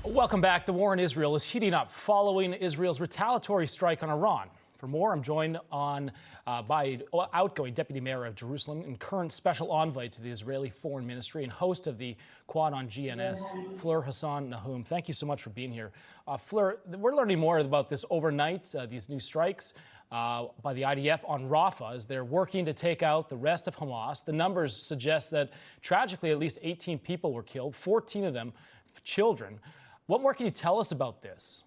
Welcome back. The war in Israel is heating up following Israel's retaliatory strike on Iran. For more, I'm joined by outgoing Deputy Mayor of Jerusalem and current Special Envoy to the Israeli Foreign Ministry and host of the Quad on GNS, Fleur Hassan-Nahoum. Thank you so much for being here. Fleur, we're learning more about this overnight, these new strikes by the IDF on Rafah as they're working to take out the rest of Hamas. The numbers suggest that, tragically, at least 18 people were killed, 14 of them children. What more can you tell us about this?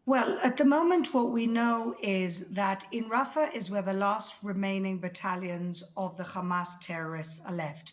Well, at the moment, what we know is that in Rafah is where the last remaining battalions of the Hamas terrorists are left.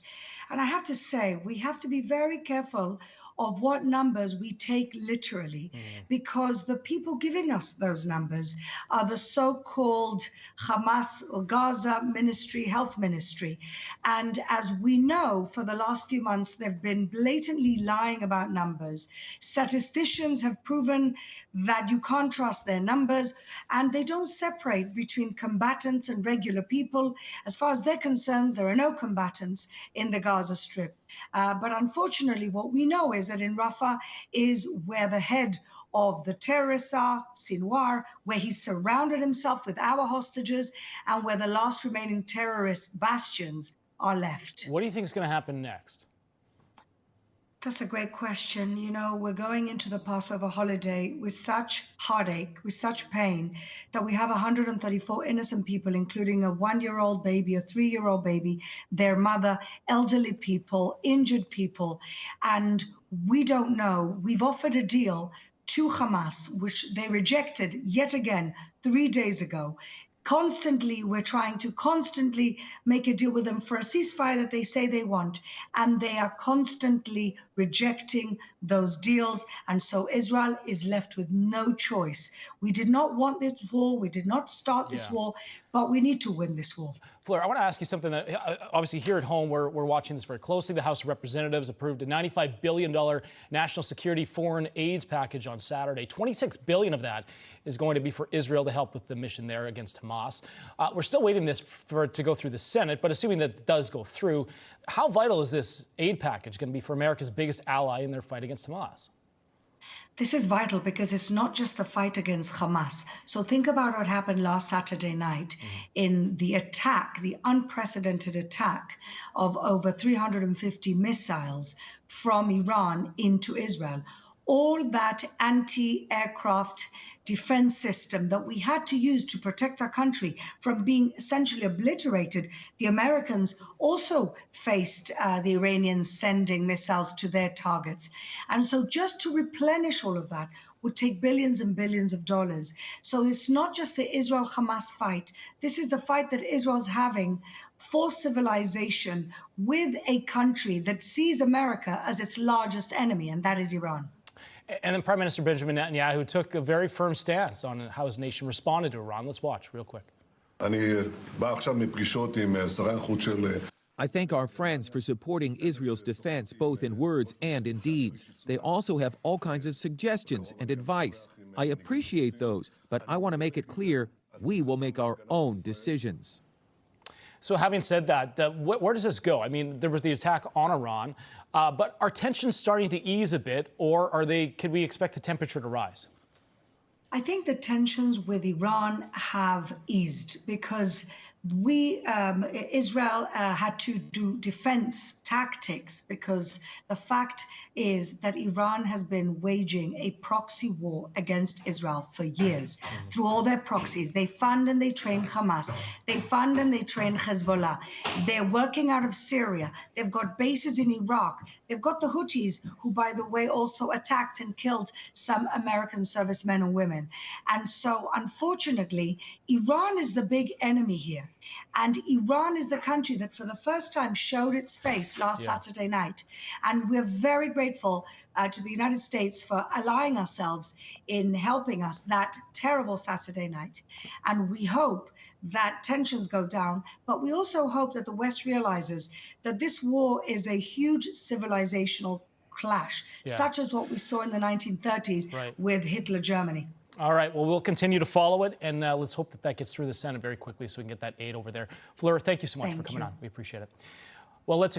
And I have to say, we have to be very careful of what numbers we take literally, because the people giving us those numbers are the so-called Hamas or Gaza Ministry, Health Ministry. And as we know, for the last few months, they've been blatantly lying about numbers. Statisticians have proven that you can't trust their numbers, and they don't separate between combatants and regular people. As far as they're concerned, there are no combatants in the Gaza Strip. But unfortunately, what we know is that in Rafah is where the head of the terrorists are, Sinwar, where he surrounded himself with our hostages, and where the last remaining terrorist bastions are left. What do you think is going to happen next? That's a great question. You know, we're going into the Passover holiday with such heartache, with such pain, that we have 134 innocent people, including a 1-year-old baby, a 3-year-old baby, their mother, elderly people, injured people. And we don't know. We've offered a deal to Hamas, which they rejected yet again 3 days ago. Constantly, we're trying to constantly make a deal with them for a ceasefire that they say they want, and they are constantly rejecting those deals. And so Israel is left with no choice. We did not want this war. We did not start this war, but we need to win this war. Fleur, I want to ask you something that obviously here at home we're watching this very closely. The House of Representatives approved a $95 billion national security foreign aids package on Saturday. $26 billion of that is going to be for Israel to help with the mission there against Hamas. We're still waiting for it to go through the Senate, but assuming that it does go through, how vital is this aid package going to be for America's biggest ally in their fight against Hamas? This is vital because it's not just the fight against Hamas. So think about what happened last Saturday night in the attack, the unprecedented attack of over 350 missiles from Iran into Israel. All that anti-aircraft defense system that we had to use to protect our country from being essentially obliterated. The Americans also faced the Iranians sending missiles to their targets. And so just to replenish all of that would take billions and billions of dollars. So it's not just the Israel-Hamas fight. This is the fight that Israel's having for civilization with a country that sees America as its largest enemy, and that is Iran. And then Prime Minister Benjamin Netanyahu took a very firm stance on how his nation responded to Iran. Let's watch real quick. I thank our friends for supporting Israel's defense, both in words and in deeds. They also have all kinds of suggestions and advice. I appreciate those, but I want to make it clear we will make our own decisions. So having said that, where does this go? I mean, there was the attack on Iran, but are tensions starting to ease a bit, or could we expect the temperature to rise? I think the tensions with Iran have eased because Israel had to do defense tactics, because the fact is that Iran has been waging a proxy war against Israel for years through all their proxies. They fund and they train Hamas. They fund and they train Hezbollah. They're working out of Syria. They've got bases in Iraq. They've got the Houthis, who, by the way, also attacked and killed some American servicemen and women. And so, unfortunately, Iran is the big enemy here. And Iran is the country that for the first time showed its face last Saturday night. And we're very grateful to the United States for allowing ourselves in helping us that terrible Saturday night. And we hope that tensions go down, but we also hope that the West realizes that this war is a huge civilizational clash, such as what we saw in the 1930s with Hitler Germany. All right. Well, we'll continue to follow it, and let's hope that gets through the Senate very quickly so we can get that aid over there. Fleur, thank you so much for coming on. We appreciate it. Well, let's